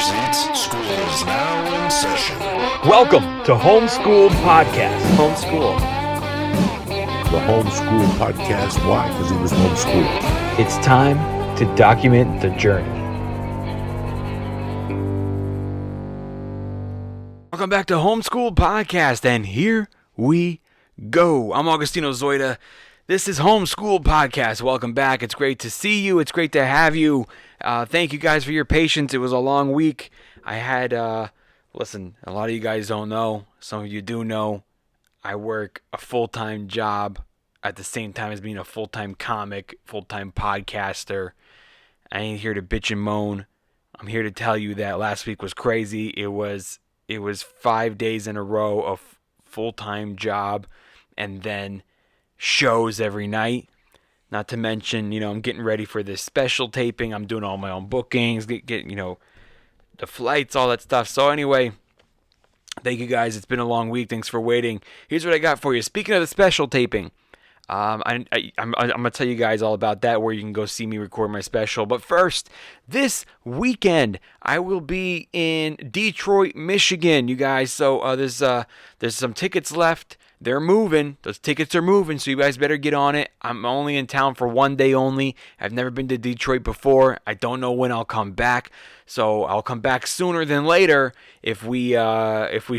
presents School is Now in Session. Welcome to Homeschooled Podcast. Homeschooled. The Homeschooled Podcast. Why? Because he was homeschooled. It's time to document the journey. Welcome back to Homeschooled Podcast, and here we go. I'm Agostino Zoida. This is Homeschooled Podcast. Welcome back. It's great to see you. It's great to have you. Thank you guys for your patience. It was a long week. I had, listen, a lot of you guys don't know. Some of you do know. I work a full-time job at the same time as being a full-time comic, full-time podcaster. I ain't here to bitch and moan. I'm here to tell you that last week was crazy. It was 5 days in a row of full-time job and then shows every night. Not to mention, I'm getting ready for this special taping. I'm doing all my own bookings, get the flights, all that stuff. So anyway, thank you guys. It's been a long week. Thanks for waiting. Here's what I got for you. Speaking of the special taping, I'm going to tell you guys all about that, where you can go see me record my special. But first, this weekend, I will be in Detroit, Michigan, you guys. So there's some tickets left. They're moving. Those tickets are moving, so you guys better get on it. I'm only in town for one day only. I've never been to Detroit before. I don't know when I'll come back, so I'll come back sooner than later if we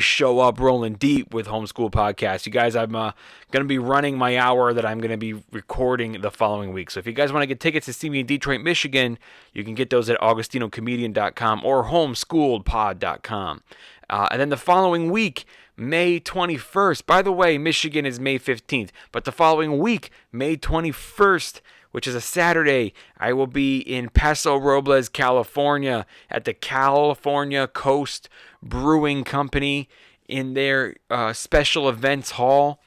show up rolling deep with Homeschool Podcast. You guys, I'm going to be running my hour that I'm going to be recording the following week. So if you guys want to get tickets to see me in Detroit, Michigan, you can get those at AugostinoComedian.com or HomeschoolPod.com. And then the following week, May 21st. By the way, Michigan is May 15th. But the following week, May 21st, which is a Saturday, I will be in Paso Robles, California, at the California Coast Brewing Company in their special events hall.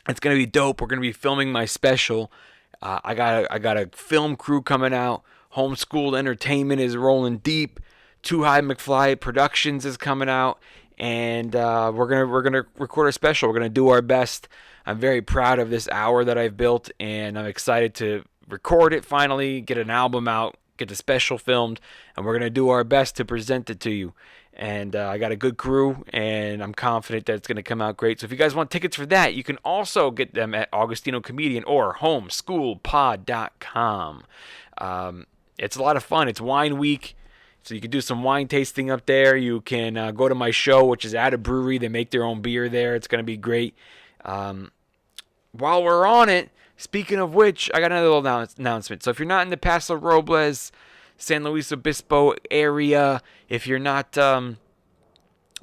It's going to be dope. We're going to be filming my special. I got a film crew coming out. Homeschooled Entertainment is rolling deep. Too High McFly Productions is coming out. And we're gonna record a special. We're gonna do our best. I'm very proud of this hour that I've built, and I'm excited to record it finally, get an album out, get the special filmed, and we're gonna do our best to present it to you. And I got a good crew, and I'm confident that it's gonna come out great. So if you guys want tickets for that, you can also get them at Agostino Comedian or HomeschoolPod.com. It's a lot of fun. It's wine week. So you can do some wine tasting up there. You can go to my show, which is at a brewery. They make their own beer there. It's going to be great. While we're on it, speaking of which, I got another little announcement. So if you're not in the Paso Robles, San Luis Obispo area, if you're not, or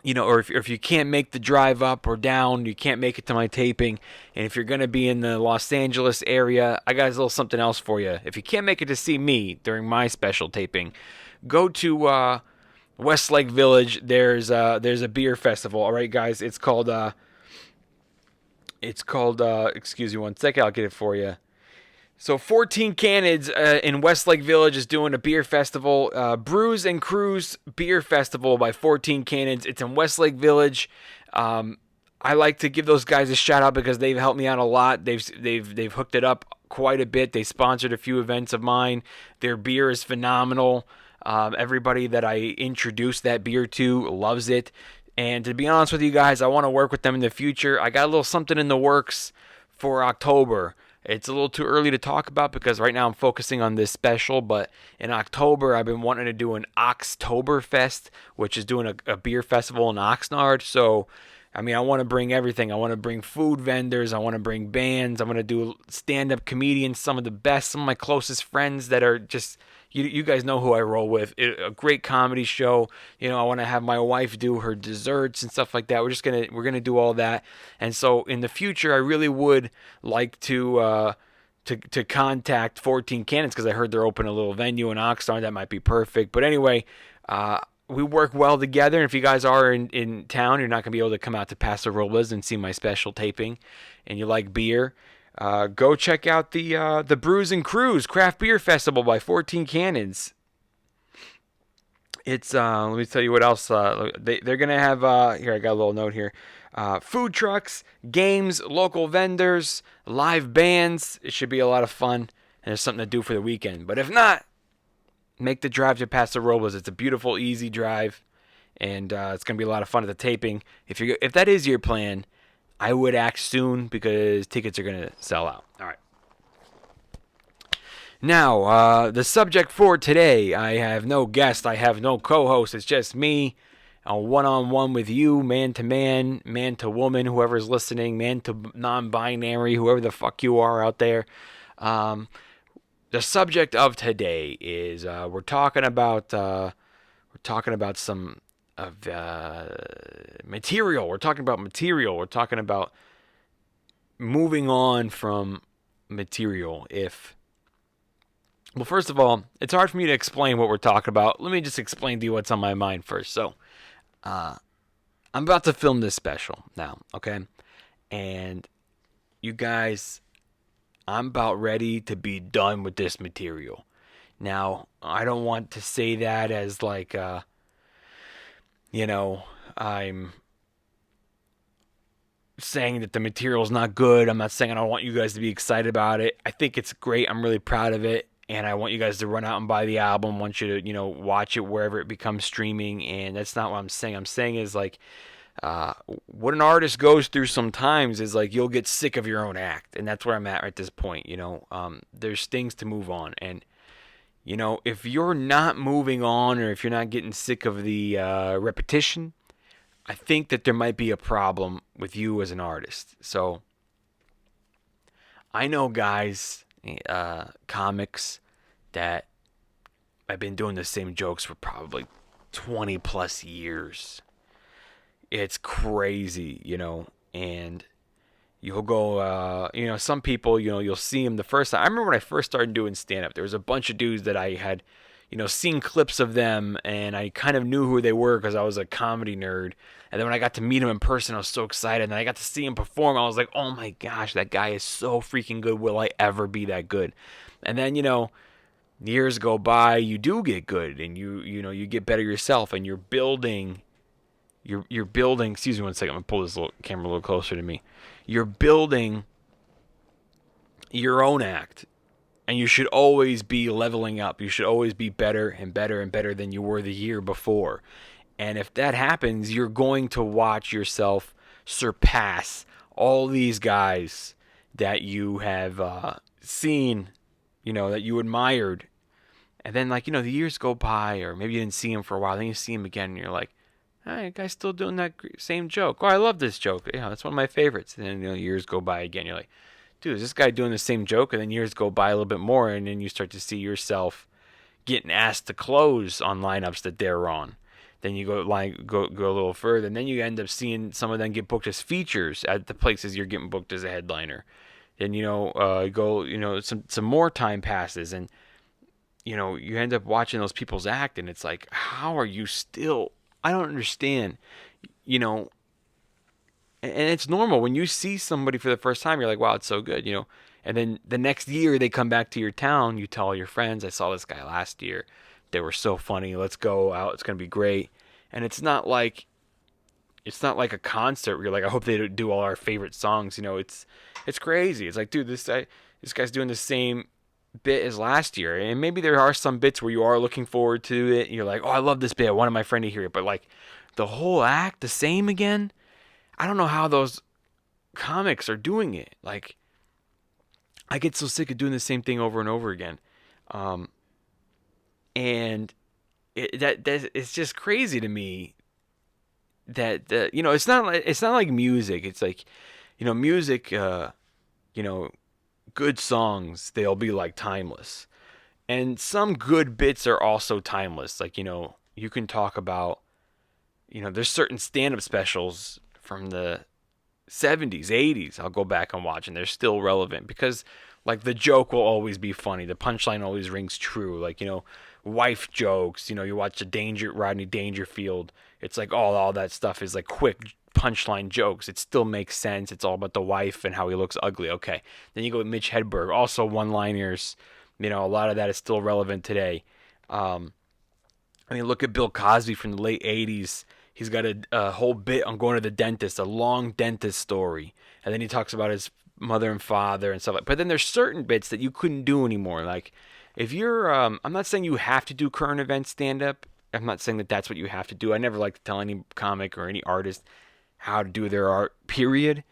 if you can't make the drive up or down, you can't make it to my taping, and if you're going to be in the Los Angeles area, I got a little something else for you. If you can't make it to see me during my special taping, go to Westlake Village. There's a beer festival. All right, guys. It's called excuse me one second. I'll get it for you. So 14 Cannons in Westlake Village is doing a beer festival. Brews and Crews Beer Festival by 14 Cannons. It's in Westlake Village. I like to give those guys a shout out because they've helped me out a lot. They've hooked it up quite a bit. They sponsored a few events of mine. Their beer is phenomenal. Everybody that I introduced that beer to loves it. And to be honest with you guys, I want to work with them in the future. I got a little something in the works for October. It's a little too early to talk about because right now I'm focusing on this special. But in October, I've been wanting to do an Oxtoberfest, which is doing a beer festival in Oxnard. So, I want to bring everything. I want to bring food vendors. I want to bring bands. I want to do stand-up comedians, some of my closest friends that are just... You guys know who I roll with. A great comedy show. I want to have my wife do her desserts and stuff like that. We're gonna do all that. And so in the future, I really would like to contact 14 Cannons because I heard they're opening a little venue in Oxnard. That might be perfect. But anyway, we work well together. And if you guys are in town, you're not gonna be able to come out to Paso Robles and see my special taping, and you like beer. Go check out the Brews and Crews Craft Beer Festival by 14 Cannons. It's let me tell you what else. They're gonna have here. I got a little note here. Food trucks, games, local vendors, live bands. It should be a lot of fun, and there's something to do for the weekend. But if not, make the drive to Paso Robles. It's a beautiful, easy drive, and it's gonna be a lot of fun at the taping. If that is your plan, I would act soon because tickets are gonna sell out. All right. Now, the subject for today, I have no guest, I have no co-host, it's just me, a one-on-one with you, man to woman, whoever's listening, man to non-binary, whoever the fuck you are out there. The subject of today is we're talking about some of material. We're talking about material. We're talking about moving on from material. Well, first of all, it's hard for me to explain what we're talking about. Let me just explain to you what's on my mind first. So, I'm about to film this special now, okay? And you guys, I'm about ready to be done with this material. Now, I don't want to say that as like, I'm saying that the material's not good. I'm not saying I don't want you guys to be excited about it. I think it's great. I'm really proud of it. And I want you guys to run out and buy the album. I want you to, watch it wherever it becomes streaming. And that's not what I'm saying. I'm saying is like, what an artist goes through sometimes is like you'll get sick of your own act. And that's where I'm at this point. There's things to move on. And, if you're not moving on or if you're not getting sick of the repetition, I think that there might be a problem with you as an artist. So I know guys, comics that have been doing the same jokes for probably 20 plus years. It's crazy, and you'll go, some people, you'll see them the first time. I remember when I first started doing stand-up, there was a bunch of dudes that I had, seen clips of them, and I kind of knew who they were because I was a comedy nerd. And then when I got to meet him in person, I was so excited. And then I got to see him perform. I was like, oh my gosh, that guy is so freaking good. Will I ever be that good? And then, years go by, you do get good, and you get better yourself, and you're building, excuse me one second, I'm going to pull this little camera a little closer to me. You're building your own act. And you should always be leveling up. You should always be better and better and better than you were the year before. And if that happens, you're going to watch yourself surpass all these guys that you have seen, that you admired. And then, the years go by, or maybe you didn't see him for a while. Then you see him again, and you're like, hey, guy's still doing that same joke. Oh, I love this joke. That's one of my favorites. And then, years go by again. You're like, dude, is this guy doing the same joke? And then years go by a little bit more, and then you start to see yourself getting asked to close on lineups that they're on. Then you go a little further, and then you end up seeing some of them get booked as features at the places you're getting booked as a headliner. Then some more time passes, and you end up watching those people's act, and it's like, how are you still? I don't understand. And it's normal when you see somebody for the first time, you're like, wow, it's so good, And then the next year they come back to your town, you tell all your friends, I saw this guy last year. They were so funny. Let's go out. It's going to be great. And it's not like a concert where you're like, I hope they do all our favorite songs. It's crazy. It's like, dude, this guy's doing the same bit as last year. And maybe there are some bits where you are looking forward to it. And you're like, oh, I love this bit. I wanted my friend to hear it. But like the whole act, the same again. I don't know how those comics are doing it. Like, I get so sick of doing the same thing over and over again. And it's just crazy to me that it's not like music. It's like, music, good songs, they'll be like timeless. And some good bits are also timeless. Like, you can talk about, there's certain stand-up specials from the 70s, 80s, I'll go back and watch, and they're still relevant because, like, the joke will always be funny. The punchline always rings true. Like, wife jokes, you watch the Rodney Dangerfield. It's like all that stuff is like quick punchline jokes. It still makes sense. It's all about the wife and how he looks ugly. Okay. Then you go with Mitch Hedberg, also one-liners. A lot of that is still relevant today. Look at Bill Cosby from the late 80s. He's got a whole bit on going to the dentist, a long dentist story. And then he talks about his mother and father and stuff like that. But then there's certain bits that you couldn't do anymore. Like, if you're, I'm not saying you have to do current event stand up. I'm not saying that that's what you have to do. I never like to tell any comic or any artist how to do their art, period.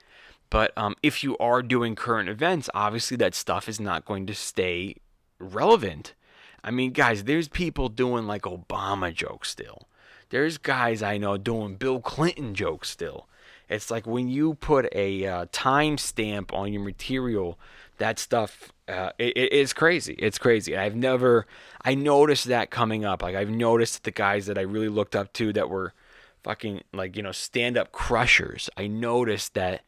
But if you are doing current events, obviously that stuff is not going to stay relevant. I mean, guys, there's people doing like Obama jokes still. There's guys I know doing Bill Clinton jokes still. It's like when you put a time stamp on your material, that stuff, it is crazy. It's crazy. I noticed that coming up. Like, I've noticed the guys that I really looked up to that were fucking, like, stand-up crushers. I noticed that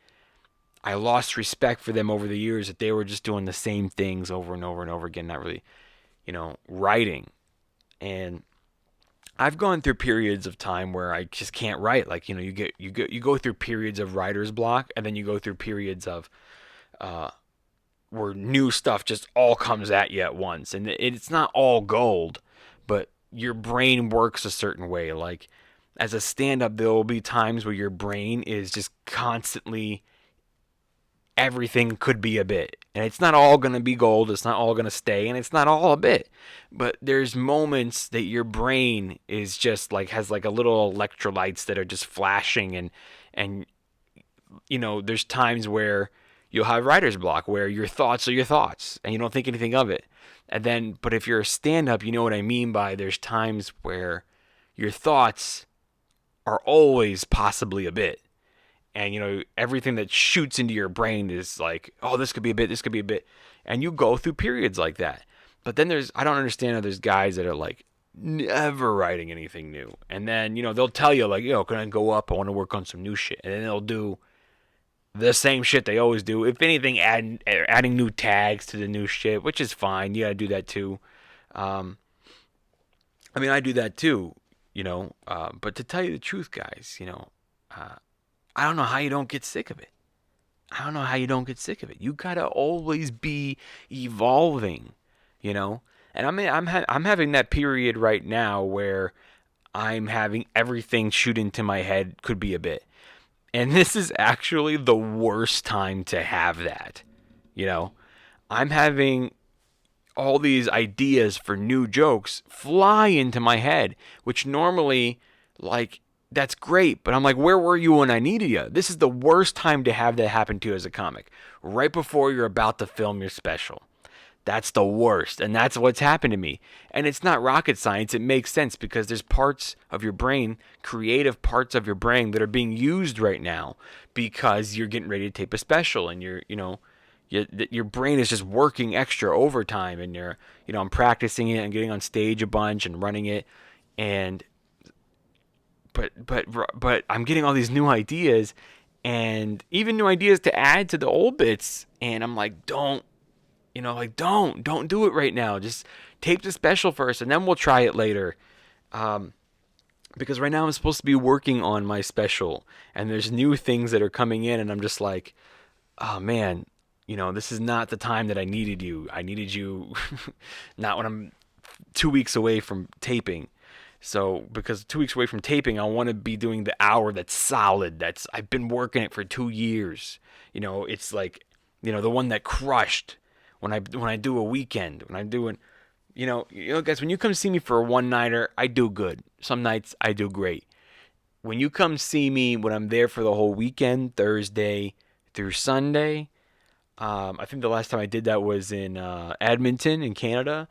I lost respect for them over the years, that they were just doing the same things over and over and over again, not really, writing. And I've gone through periods of time where I just can't write. Like, you go through periods of writer's block, and then you go through periods of where new stuff just all comes at you at once. And it's not all gold, but your brain works a certain way. Like, as a stand-up, there will be times where your brain is just constantly, everything could be a bit. And it's not all going to be gold, it's not all going to stay, and it's not all a bit. But there's moments that your brain is just like, has like a little electrolytes that are just flashing, and there's times where you'll have writer's block, where your thoughts are your thoughts, and you don't think anything of it. And then, but if you're a stand-up, you know what I mean by there's times where your thoughts are always possibly a bit. And, everything that shoots into your brain is like, oh, this could be a bit, this could be a bit. And you go through periods like that. But then I don't understand how there's guys that are like never writing anything new. And then, they'll tell you like, can I go up? I want to work on some new shit. And then they'll do the same shit they always do. If anything, adding new tags to the new shit, which is fine. You got to do that too. I do that too, but to tell you the truth, guys, I don't know how you don't get sick of it. You gotta always be evolving, And I'm having that period right now where I'm having everything shoot into my head, could be a bit. And this is actually the worst time to have that. I'm having all these ideas for new jokes fly into my head, which normally, like, that's great, but I'm like, where were you when I needed you? This is the worst time to have that happen to you as a comic. Right before you're about to film your special. That's the worst, and that's what's happened to me. And it's not rocket science. It makes sense because there's parts of your brain, creative parts of your brain, that are being used right now because you're getting ready to tape a special, and your brain is just working extra overtime, and I'm practicing it and getting on stage a bunch and running it, and But I'm getting all these new ideas, and even new ideas to add to the old bits, and I'm like, don't do it right now. Just tape the special first, and then we'll try it later. Because right now I'm supposed to be working on my special, and there's new things that are coming in, and I'm just like, oh man, this is not the time that I needed you. I needed you not when I'm 2 weeks away from taping. So, because 2 weeks away from taping, I want to be doing the hour that's solid. I've been working it for 2 years. It's like, the one that crushed when I do a weekend, when I'm doing, guys, when you come see me for a one-nighter, I do good. Some nights I do great. When you come see me when I'm there for the whole weekend, Thursday through Sunday, I think the last time I did that was in Edmonton in Canada.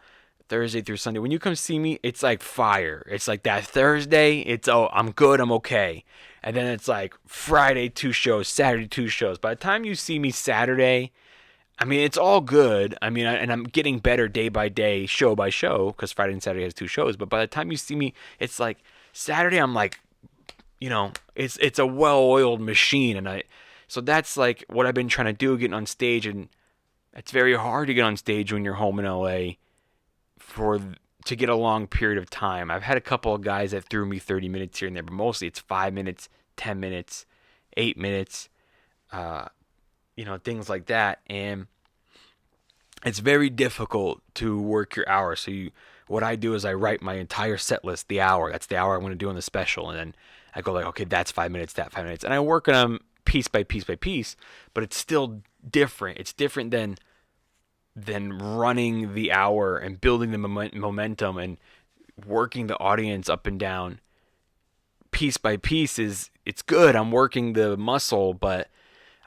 Thursday through Sunday. When you come see me, it's like fire. It's like that Thursday, I'm good, I'm okay. And then it's like Friday 2 shows, Saturday 2 shows. By the time you see me Saturday, it's all good. And I'm getting better day by day, show by show, because Friday and Saturday has 2 shows. But by the time you see me, it's like Saturday, I'm like, it's a well-oiled machine. And so that's like what I've been trying to do, getting on stage. And it's very hard to get on stage when you're home in LA to get a long period of time. I've had a couple of guys that threw me 30 minutes here and there, but mostly it's 5 minutes, 10 minutes, 8 minutes, things like that. And it's very difficult to work your hours. So what I do is I write my entire set list, the hour. That's the hour I'm going to do on the special. And then I go like, okay, that's 5 minutes, that 5 minutes. And I work on them piece by piece by piece, but it's still different. It's different than than running the hour and building the momentum and working the audience up and down piece by piece. It's good. I'm working the muscle, but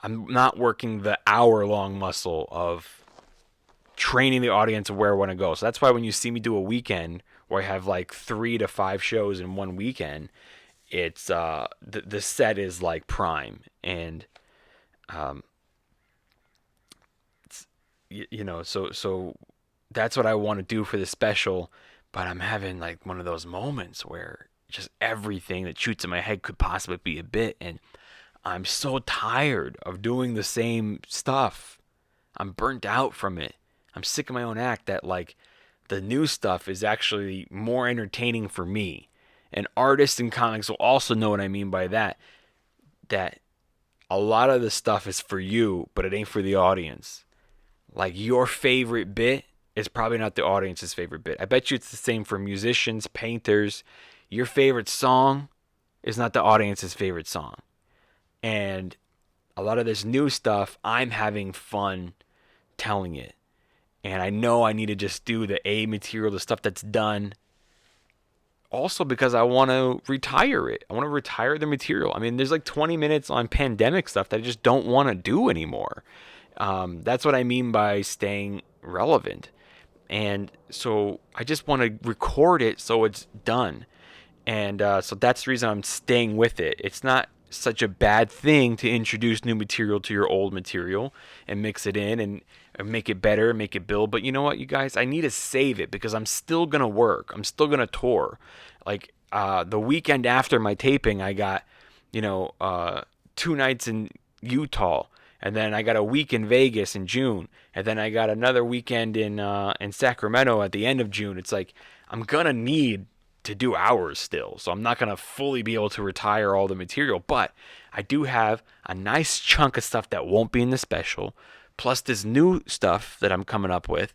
I'm not working the hour-long muscle of training the audience of where I want to go. So that's why when you see me do a weekend where I have like 3 to 5 shows in one weekend, it's the set is like prime, and so that's what I want to do for the special. But I'm having like one of those moments where just everything that shoots in my head could possibly be a bit, and I'm so tired of doing the same stuff. I'm burnt out from it. I'm sick of my own act that like the new stuff is actually more entertaining for me. And artists and comics will also know what I mean by that. That a lot of the stuff is for you, but it ain't for the audience. Like your favorite bit is probably not the audience's favorite bit. I bet you it's the same for musicians, painters. Your favorite song is not the audience's favorite song. And a lot of this new stuff, I'm having fun telling it. And I know I need to just do the A material, the stuff that's done. Also because I want to retire it. I want to retire the material. I mean, there's like 20 minutes on pandemic stuff that I just don't want to do anymore. That's what I mean by staying relevant. And so I just want to record it so it's done. And so that's the reason I'm staying with it. It's not such a bad thing to introduce new material to your old material and mix it in and make it better, make it build. But you know what, you guys? I need to save it because I'm still going to work. I'm still going to tour. Like the weekend after my taping, I got, 2 nights in Utah. And then I got a week in Vegas in June. And then I got another weekend in Sacramento at the end of June. It's like I'm going to need to do hours still. So I'm not going to fully be able to retire all the material. But I do have a nice chunk of stuff that won't be in the special. Plus this new stuff that I'm coming up with.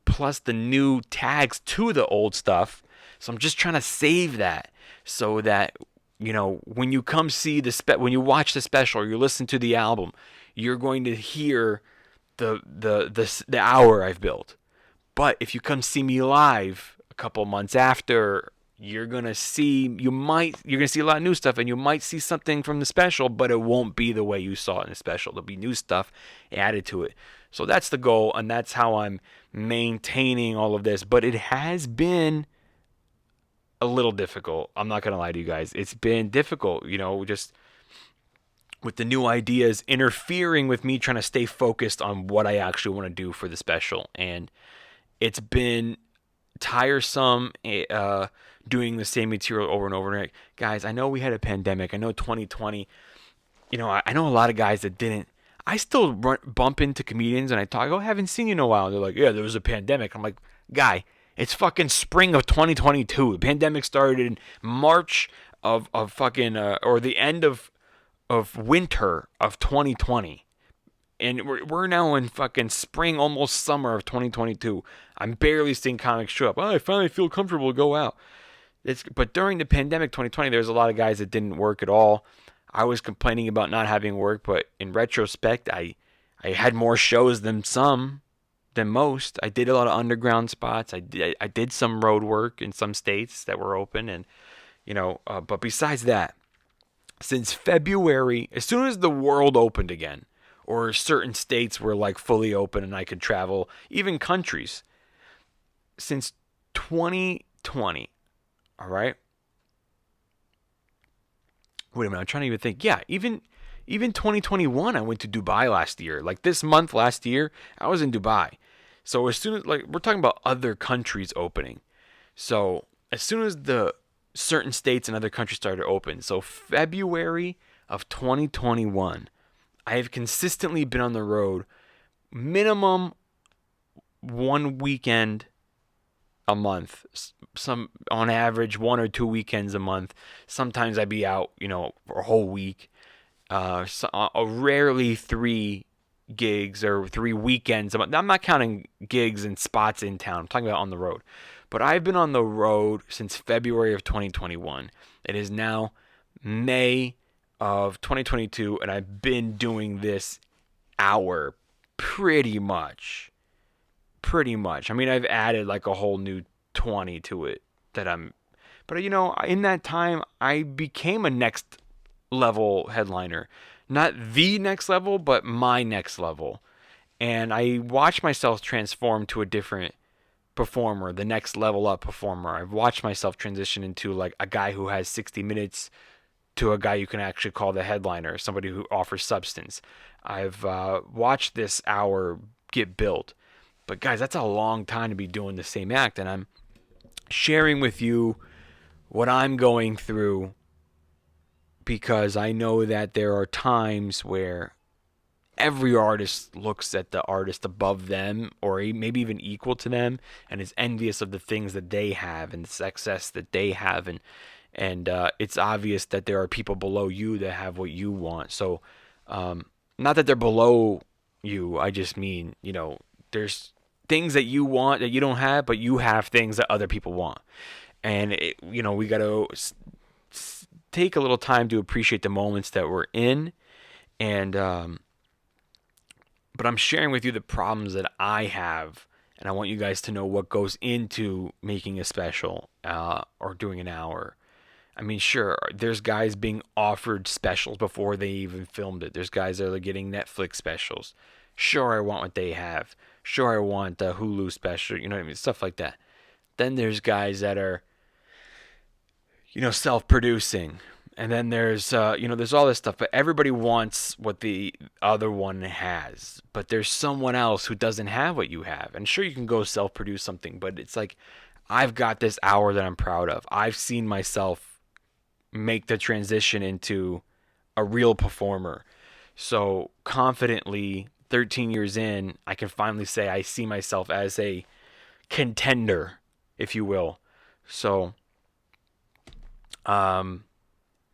Plus the new tags to the old stuff. So I'm just trying to save that so that, when you come see when you watch the special or you listen to the album, you're going to hear the hour I've built. But if you come see me live a couple months after, you're gonna see a lot of new stuff, and you might see something from the special, but it won't be the way you saw it in the special. There'll be new stuff added to it. So that's the goal, and that's how I'm maintaining all of this. But it has been a little difficult. I'm not gonna lie to you guys. It's been difficult, just with the new ideas interfering with me trying to stay focused on what I actually want to do for the special. And it's been tiresome doing the same material over and over again. Guys, I know we had a pandemic. I know 2020, I know a lot of guys that didn't. I still bump into comedians and I talk, I haven't seen you in a while. And they're like, yeah, there was a pandemic. I'm like, guy, it's fucking spring of 2022. The pandemic started in March of fucking, or the end of winter of 2020, and we're now in fucking spring, almost summer of 2022. I'm barely seeing comics show up. I finally feel comfortable to go out. But during the pandemic 2020, there's a lot of guys that didn't work at all. I was complaining about not having work, but in retrospect, I had more shows than most. I did a lot of underground spots. I did some road work in some states that were open, and but besides that, since February, as soon as the world opened again, or certain states were like fully open and I could travel, even countries, since 2020, all right? Wait a minute, I'm trying to even think. Yeah, even 2021, I went to Dubai last year. Like this month last year, I was in Dubai. So as soon as, we're talking about other countries opening. So as soon as the certain states and other countries started to open. So February of 2021, I have consistently been on the road minimum one weekend a month. Some on average 1 or 2 weekends a month. Sometimes I'd be out, for a whole week. Rarely 3 gigs or 3 weekends a month. I'm not counting gigs and spots in town. I'm talking about on the road. But I've been on the road since February of 2021. It is now May of 2022, and I've been doing this hour pretty much pretty much. I mean, I've added like a whole new 20 to it but in that time, I became a next level headliner. Not the next level, but my next level. And I watched myself transform to a different performer, the next level up performer. I've watched myself transition into like a guy who has 60 minutes to a guy you can actually call the headliner, somebody who offers substance. I've watched this hour get built. But guys, that's a long time to be doing the same act, and I'm sharing with you what I'm going through because I know that there are times where every artist looks at the artist above them or maybe even equal to them and is envious of the things that they have and the success that they have, and it's obvious that there are people below you that have what you want. So not that they're below you, I just mean, there's things that you want that you don't have, but you have things that other people want. And we got to take a little time to appreciate the moments that we're in, and but I'm sharing with you the problems that I have, and I want you guys to know what goes into making a special or doing an hour. I mean, sure, there's guys being offered specials before they even filmed it. There's guys that are getting Netflix specials. Sure, I want what they have. Sure, I want a Hulu special, you know what I mean? Stuff like that. Then there's guys that are, self-producing. And then there's all this stuff. But everybody wants what the other one has. But there's someone else who doesn't have what you have. And sure, you can go self-produce something. But it's like, I've got this hour that I'm proud of. I've seen myself make the transition into a real performer. So confidently, 13 years in, I can finally say I see myself as a contender, if you will. So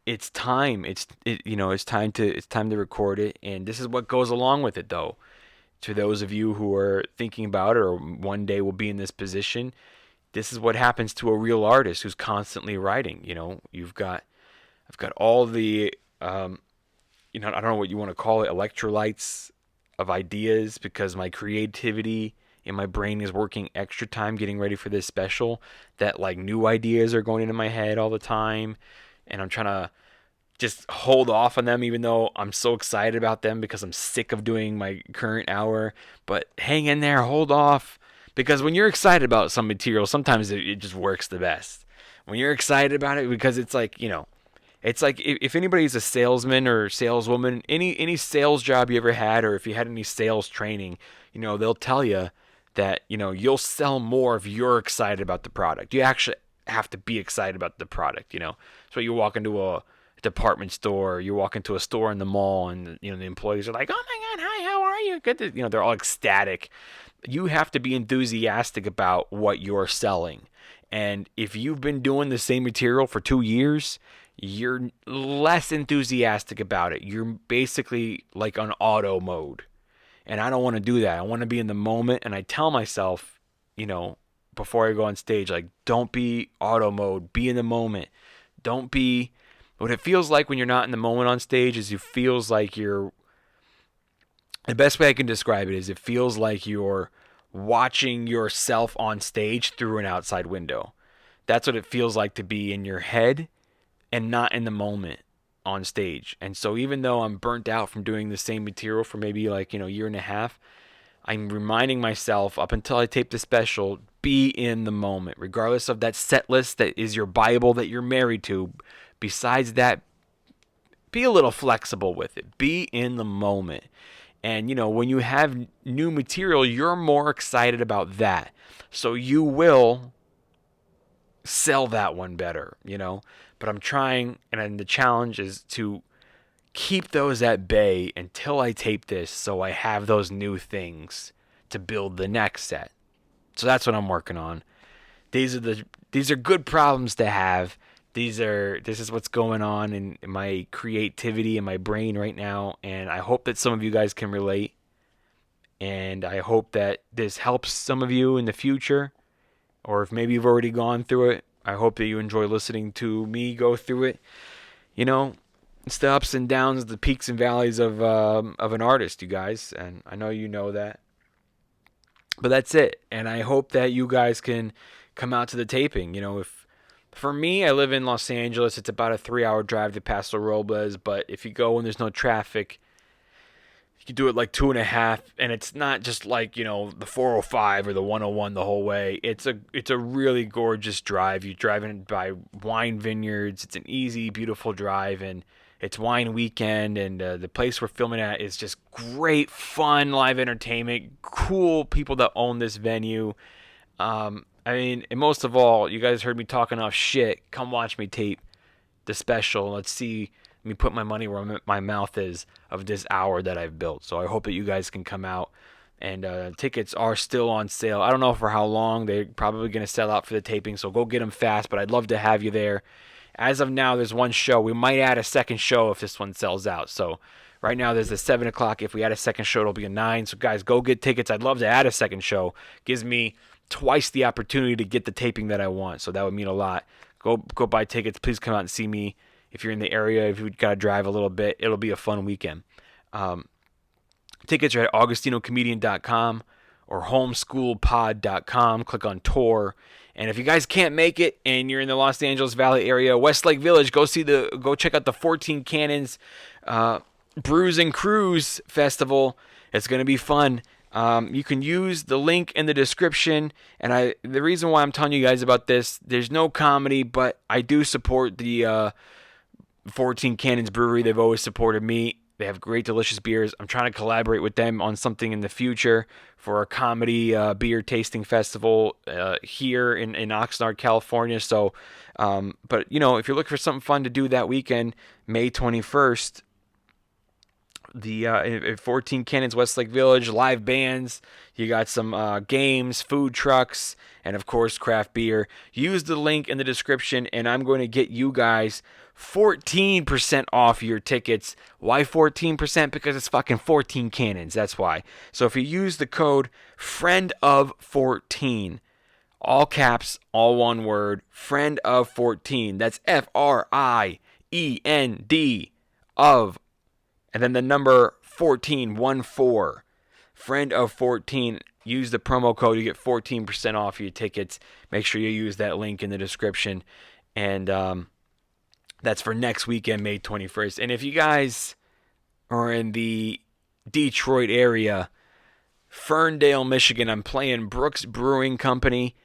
it's time. It's time to record it, and this is what goes along with it, though. To those of you who are thinking about it or one day will be in this position, this is what happens to a real artist who's constantly writing. I've got all the I don't know what you want to call it, electrolytes of ideas, because my creativity in my brain is working extra time getting ready for this special, that like new ideas are going into my head all the time, and I'm trying to just hold off on them, even though I'm so excited about them because I'm sick of doing my current hour. But hang in there, hold off, because when you're excited about some material, sometimes it just works the best. When you're excited about it, because it's like, it's like if anybody's a salesman or saleswoman, any sales job you ever had, or if you had any sales training, they'll tell you that, you'll sell more if you're excited about the product. You actually have to be excited about the product, So you walk into a department store, you walk into a store in the mall, and the employees are like, "Oh my God, hi, how are you?" Good to, they're all ecstatic. You have to be enthusiastic about what you're selling. And if you've been doing the same material for 2 years, you're less enthusiastic about it. You're basically like on auto mode. And I don't want to do that. I want to be in the moment. And I tell myself, before I go on stage, like, don't be auto mode. Be in the moment. Don't be... What it feels like when you're not in the moment on stage is it feels like you're... The best way I can describe it is it feels like you're watching yourself on stage through an outside window. That's what it feels like to be in your head and not in the moment on stage. And so even though I'm burnt out from doing the same material for maybe like, year and a half, I'm reminding myself up until I tape the special, be in the moment, regardless of that set list that is your Bible that you're married to. Besides that, be a little flexible with it. Be in the moment. And, when you have new material, you're more excited about that. So you will sell that one better, But I'm trying, and the challenge is to keep those at bay until I tape this, so I have those new things to build the next set. So that's what I'm working on. These are good problems to have. This is what's going on in my creativity in my brain right now, and I hope that some of you guys can relate, and I hope that this helps some of you in the future, or if maybe you've already gone through it, I hope that you enjoy listening to me go through it. It's the ups and downs, the peaks and valleys of an artist, you guys, and I know you know that. But that's it. And I hope that you guys can come out to the taping. If for me, I live in Los Angeles. It's about a 3-hour drive to Paso Robles. But if you go and there's no traffic, you can do it like 2.5. And it's not just like, the 405 or the 101 the whole way. It's a really gorgeous drive. You're driving by wine vineyards. It's an easy, beautiful drive. And it's wine weekend, and the place we're filming at is just great, fun, live entertainment, cool people that own this venue. And most of all, you guys heard me talking off shit. Come watch me tape the special. Let's see me put my money where my mouth is of this hour that I've built. So I hope that you guys can come out. And tickets are still on sale. I don't know for how long. They're probably going to sell out for the taping, so go get them fast. But I'd love to have you there. As of now, there's one show. We might add a second show if this one sells out. So right now there's a 7 o'clock. If we add a second show, it'll be a 9. So guys, go get tickets. I'd love to add a second show. Gives me twice the opportunity to get the taping that I want. So that would mean a lot. Go buy tickets. Please come out and see me. If you're in the area, if you've got to drive a little bit, it'll be a fun weekend. Tickets are at augustinocomedian.com or homeschoolpod.com. Click on tour. And if you guys can't make it and you're in the Los Angeles Valley area, Westlake Village, go check out the 14 Cannons Brews and Cruise Festival. It's going to be fun. You can use the link in the description. And the reason why I'm telling you guys about this, there's no comedy, but I do support the 14 Cannons Brewery. They've always supported me. They have great, delicious beers. I'm trying to collaborate with them on something in the future for a comedy beer tasting festival here in Oxnard, California. So, but if you're looking for something fun to do that weekend, May 21st, the 14 Cannons Westlake Village, live bands. You got some games, food trucks, and of course craft beer. Use the link in the description, and I'm going to get you guys 14% off your tickets. Why 14%? Because it's fucking 14 Cannons. That's why. So if you use the code friend of 14, all caps, all one word, friend of 14. That's FRIEND of, and then the number 14, 14. Friend of 14. Use the promo code. You get 14% off your tickets. Make sure you use that link in the description. And that's for next weekend, May 21st. And if you guys are in the Detroit area, Ferndale, Michigan, I'm playing Brooks Brewing Company.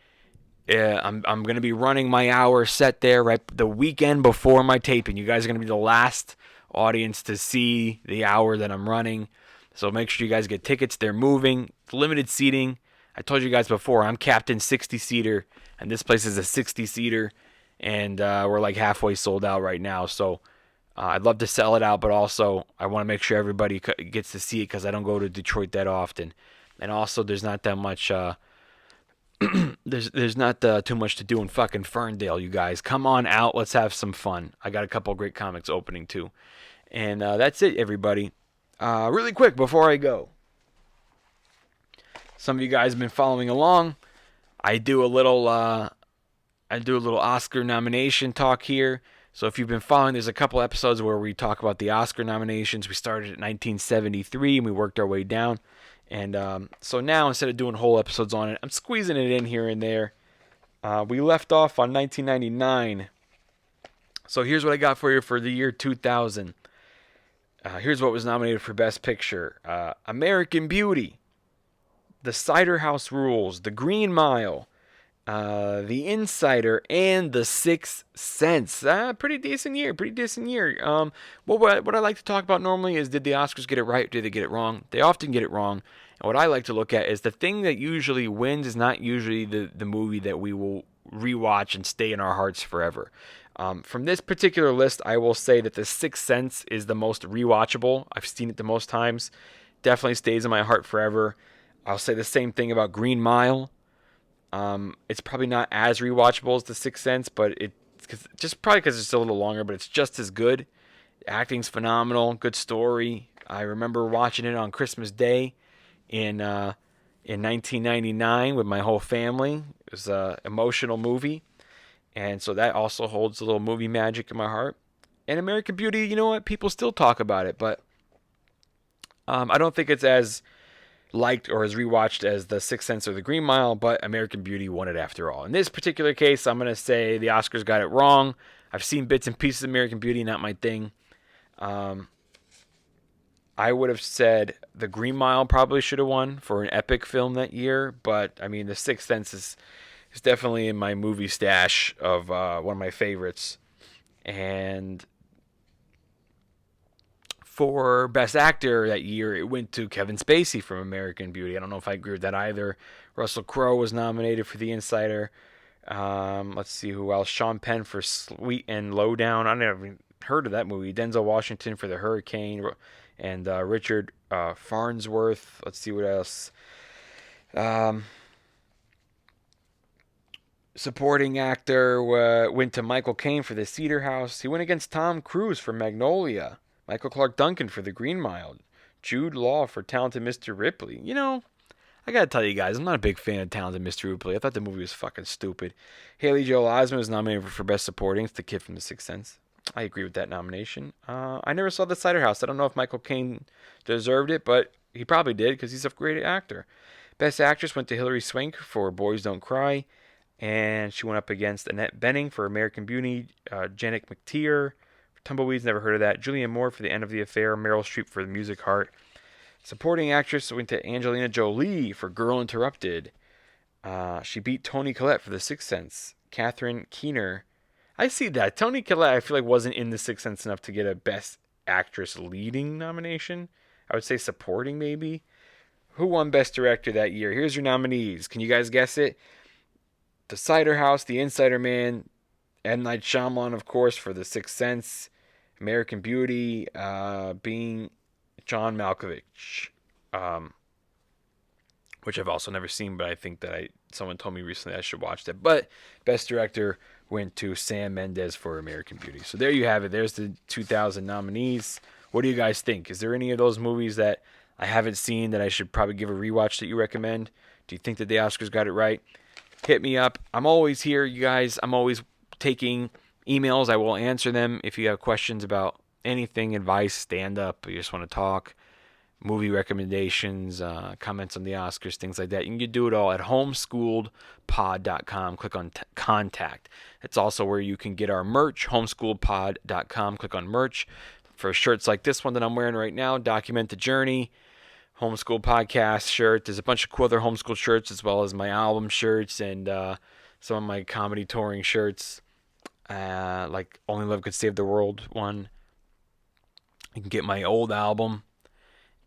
I'm going to be running my hour set there right the weekend before my taping. You guys are going to be the last audience to see the hour that I'm running. So make sure you guys get tickets. They're moving. It's limited seating. I told you guys before, I'm captain 60-seater, and this place is a 60-seater. And we're like halfway sold out right now. So I'd love to sell it out, but also I want to make sure everybody gets to see it because I don't go to Detroit that often. And also there's not that much, there's not too much to do in fucking Ferndale, you guys. Come on out. Let's have some fun. I got a couple of great comics opening too. And that's it, everybody. Really quick before I go. Some of you guys have been following along. I do a little Oscar nomination talk here. So if you've been following, there's a couple episodes where we talk about the Oscar nominations. We started at 1973 and we worked our way down. And so now instead of doing whole episodes on it, I'm squeezing it in here and there. We left off on 1999. So here's what I got for you for the year 2000. Here's what was nominated for Best Picture. American Beauty, The Cider House Rules, The Green Mile, The Insider, and The Sixth Sense. Pretty decent year. What I like to talk about normally is, did the Oscars get it right? Did they get it wrong? They often get it wrong. And what I like to look at is the thing that usually wins is not usually the movie that we will rewatch and stay in our hearts forever. From this particular list, I will say that The Sixth Sense is the most rewatchable. I've seen it the most times. Definitely stays in my heart forever. I'll say the same thing about Green Mile. It's probably not as rewatchable as The Sixth Sense, but it's probably because it's a little longer, but it's just as good. The acting's phenomenal, good story. I remember watching it on Christmas Day in 1999 with my whole family. It was an emotional movie, and so that also holds a little movie magic in my heart. And American Beauty, you know what? People still talk about it, but I don't think it's as liked or has rewatched as The Sixth Sense or The Green Mile, but American Beauty won it after all. In this particular case, I'm going to say the Oscars got it wrong. I've seen bits and pieces of American Beauty, not my thing. I would have said The Green Mile probably should have won for an epic film that year, but I mean, The Sixth Sense is definitely in my movie stash of one of my favorites. And for Best Actor that year, it went to Kevin Spacey from American Beauty. I don't know if I agree with that either. Russell Crowe was nominated for The Insider. Let's see who else. Sean Penn for Sweet and Lowdown. I never even heard of that movie. Denzel Washington for The Hurricane. And Richard Farnsworth. Let's see what else. Supporting actor went to Michael Caine for The Cedar House. He went against Tom Cruise for Magnolia. Michael Clark Duncan for The Green Mile. Jude Law for Talented Mr. Ripley. You know, I gotta tell you guys, I'm not a big fan of Talented Mr. Ripley. I thought the movie was fucking stupid. Haley Joel Osment was nominated for Best Supporting. It's the kid from The Sixth Sense. I agree with that nomination. I never saw The Cider House. I don't know if Michael Caine deserved it, but he probably did because he's a great actor. Best Actress went to Hilary Swank for Boys Don't Cry. And she went up against Annette Bening for American Beauty. Janet McTeer for Tumbleweeds, never heard of that. Julianne Moore for The End of the Affair. Meryl Streep for The Music Heart. Supporting Actress went to Angelina Jolie for Girl Interrupted. She beat Toni Collette for The Sixth Sense. Catherine Keener. I see that. Toni Collette, I feel like, wasn't in The Sixth Sense enough to get a Best Actress Leading nomination. I would say supporting, maybe. Who won Best Director that year? Here's your nominees. Can you guys guess it? The Cider House, The Insider Man, M. Night Shyamalan, of course, for The Sixth Sense. American Beauty, being John Malkovich, which I've also never seen, but I think that someone told me recently I should watch that. But Best Director went to Sam Mendes for American Beauty. So there you have it. There's the 2000 nominees. What do you guys think? Is there any of those movies that I haven't seen that I should probably give a rewatch that you recommend? Do you think that the Oscars got it right? Hit me up. I'm always here, you guys. I'm always taking emails. I will answer them if you have questions about anything, advice, stand-up, you just want to talk, movie recommendations, comments on the Oscars, things like that. You can do it all at homeschoolpod.com. Click on contact. It's also where you can get our merch, homeschoolpod.com. Click on merch. For shirts like this one that I'm wearing right now, Document the Journey, Homeschool Podcast shirt. There's a bunch of cool other homeschool shirts as well as my album shirts and some of my comedy touring shirts, like Only Love Could Save the World one. You can get my old album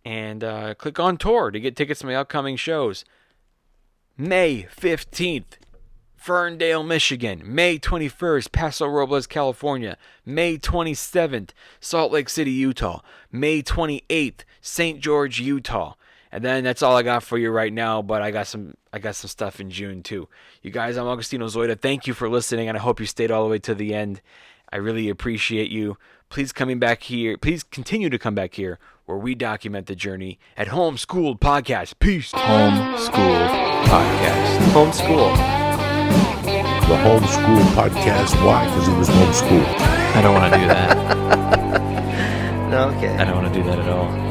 and click on tour to get tickets to my upcoming shows. May 15th, Ferndale, Michigan. May 21st, Paso Robles, California. May 27th, Salt Lake City, Utah. May 28th, St. George, Utah. And then that's all I got for you right now, but I got some stuff in June too. You guys, I'm Agostino Zoida. Thank you for listening, and I hope you stayed all the way to the end. I really appreciate you. Please continue to come back here where we document the journey at Homeschooled Podcast. Peace. Homeschooled Podcast. Homeschool. The Homeschool Podcast. Why? Because he was homeschooled. I don't want to do that. No, okay. I don't want to do that at all.